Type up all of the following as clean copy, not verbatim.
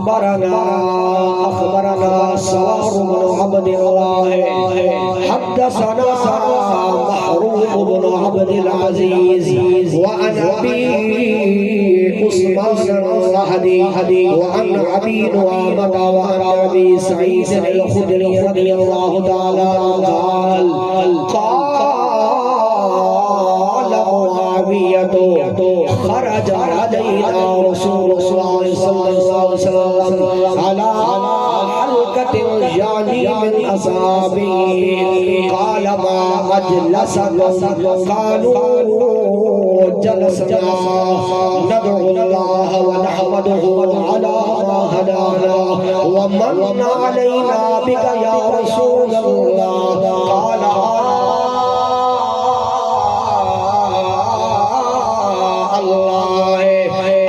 أخبرنا سوار بن عبد الله حدثنا محروم بن عبد العزيز وعن أبي عثمان الرهدي وعن أبي نعامة وعن أبي سعيد الخدري رضي الله تعالى قال معاوية خرج علينا رسول الله صلى الله عليه وسلم على حلقة الجاني من أصحابه قال ما أجلسكم قالوا جلسنا ندعو الله ونحمده على ما هدانا ومن علينا بك يا رسول الله قال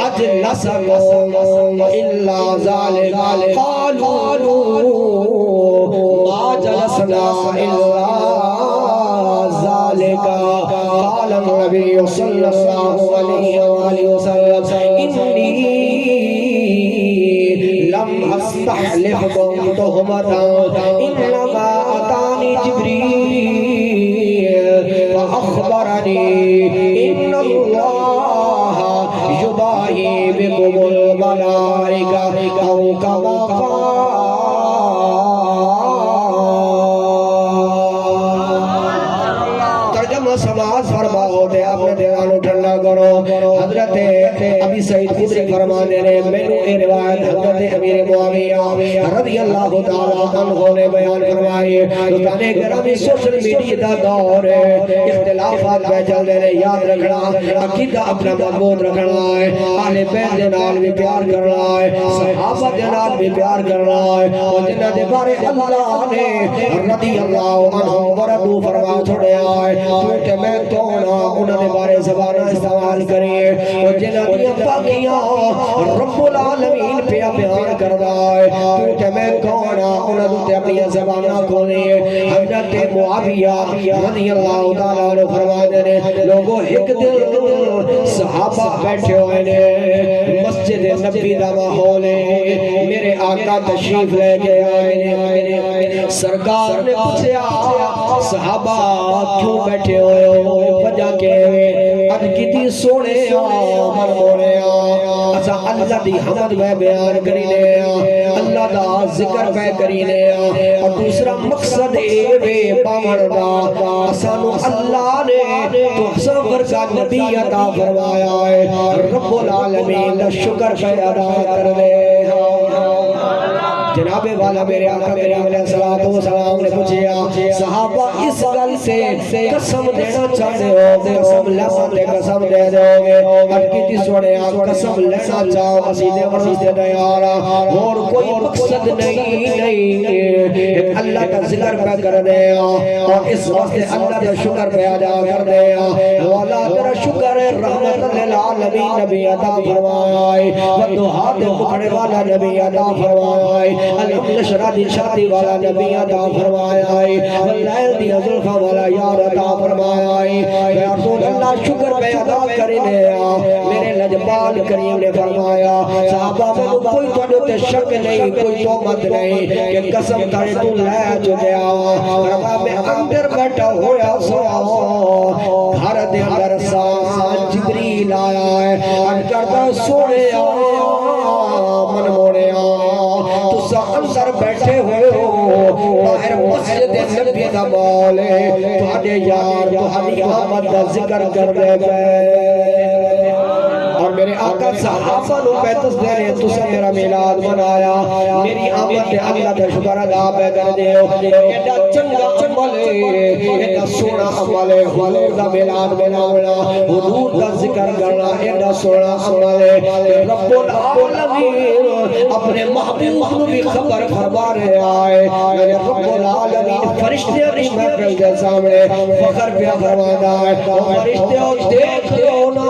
أجلسكم إلا ذلك قالوا ما جلسنا إلا ذلك قال النبي صلى الله عليه وآله وسلم إني لم أستحلفكم تهمة إنما أتاني جبريل فأخبرني إن الله يباهي بكم الملائكة أو كما قال ترجمہ سماعت فرماؤ تے اپنے دلانو ٹھنڈا کرو حضرت ابی سعید خدری فرمانے نے مینوں اے روایت حضرت امیر معاویہ رضی اللہ تعالی عنہ نے بیان فرمائی دوستانے گرامی سوشل میڈیا دا دور ہے اختلافات پہ چل رہے یاد رکھنا عقیدہ اپنا مضبوط رکھنا ہے اہل بیت دے نال بھی پیار کرنا ہے صحابہ دے نال بھی پیار کرنا ہے اور جنہاں دے بارے اللہ نے رضی اللہ عنہ ورضوا فرما چھوڑیا ہے کیونکہ میں تونا انہوں نے بارے زبانہ استعمال کریے اور جنہاں دیا پاکیاں رب العالمین پہ بیان کردہ ہے کیونکہ میں کونا انہوں نے اپنی زبانہ کھولئے حضرت معاویہ رضی اللہ تعالیٰ عنہ فرمانے نے لوگوں ایک دل صحابہ بیٹھے ہوئے نے مسجد نبی دا ماحول ہے میرے آقا تشریف لے کے آئے سرکار نے پوچھا صحابہ کیوں بیٹھے ہوئے ہو وجہ کے اج کتی سونے من مونے اسا اللہ دی حمد میں بیان کری لے اللہ دا ذکر میں کری لے اور دوسرا مقصد اے وے پاون دا اسانو اللہ نے تو سفر کا نبی عطا فرمایا ہے رب العالمین دا شکر پہ ادا کر دے جناب والا میرے آقا کریم علیہ السلام نے پوچھا صحابہ اس گل سے قسم دینا چاہتے ہو قسم لے قسم دے دو گے اب کتی سوڑے آپ قسم لینا چاہو اسیدے ورسیدے نیارا اور کوئی مقصد نہیں اللہ کا ذکر پہ کر دے اور اس وقت اللہ کا شکر پہ ادا کر دے والا تیرا شکر رحمت للعالمین نبی عطا فرمائے ودعا دے مکھڑے والا نبی عطا فرمائے الحمد شرادی شادی والا نبی عطا فرمایا ہے واللیل دی ظلفہ والا یار عطا فرمایا ہے یا رسول اللہ شکر پہ ادا کرنے میرے لجبال کریم نے فرمایا صحابہ میں کوئی توڑے شک نہیں کوئی تومت نہیں کہ قسم تارے تو لے جو گیا ربا میں اندر بیٹھا ہویا سو گھر دے اندر سا جبریل آیا ہے ان کرتا سوڑے من موڑے اندر بیٹھے ہوئے ہو باہر مسجد نبی دا مولے تھوڑے یار تھوڑی محمد دا ذکر کر دے گئے اور میرے آقا صحابہ نو پیتس دے رہے تو سے میرا میلاد منایا میری آمد اللہ دا شکر ادا پہ کر دے ایڈا چنگا عمل ایڈا سونا عمل حضور دا میلاد مناونا حضور دا ذکر کرنا ایڈا سونا عمل رب العالمین اپنے محبوب کو بھی خبر فرما رہے آئے رب العالمین فرشتے اور محفل کے سامنے فخر پہ فرمانا ہے فرشتے اور دیکھ لو نا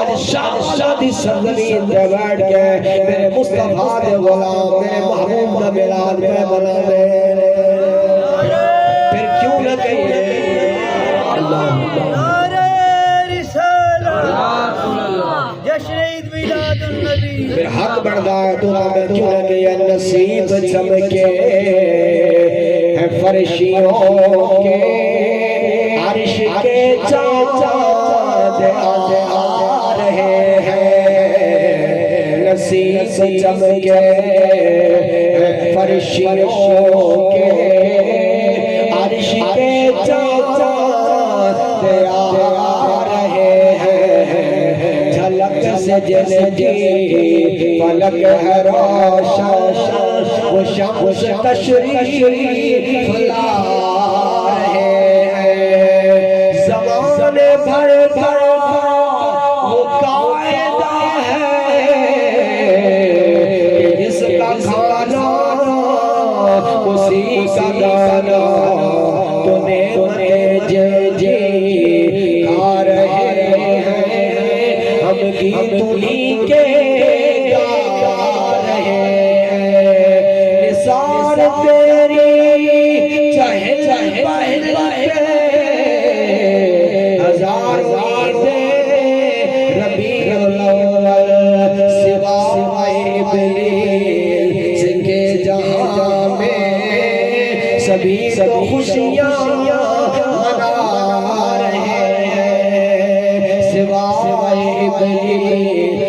آج شادی سرزمین پہ بیٹھ کے میرے مصطفیٰ دے غلام میرے محبوب دا میلاد میں بنا دے پھر کیوں نہ کہیے اللہ نعرہ رسالہ جشن عید میلاد النبی پھر حق بڑھدا ہے تو میں کیوں نہ کہ یہ نصیب چمکے ہے فرشیوں کے عرش کے چاند آ رہے ہیں نصیب چمکے ہے فرشیوں کے عرش کے چاند آ رہے ہیں جھلک سے جن کی فلک ہے روشن وہ شمس تشریف لا رہے ہیں زمانے بھر بھر وہ قاعدہ ہے کہ جس کا کھانا اسی کا گانا تو نعمت جی کھا رہے ہیں ہم گیت انہیں کے گا رہے ہیں نثار تیری چہل پہل ہزار ربیع الاول سوائے ابلیس کے جہاں میں سبھی تو خوشیاں منا رہے ہیں سوائے ابلیس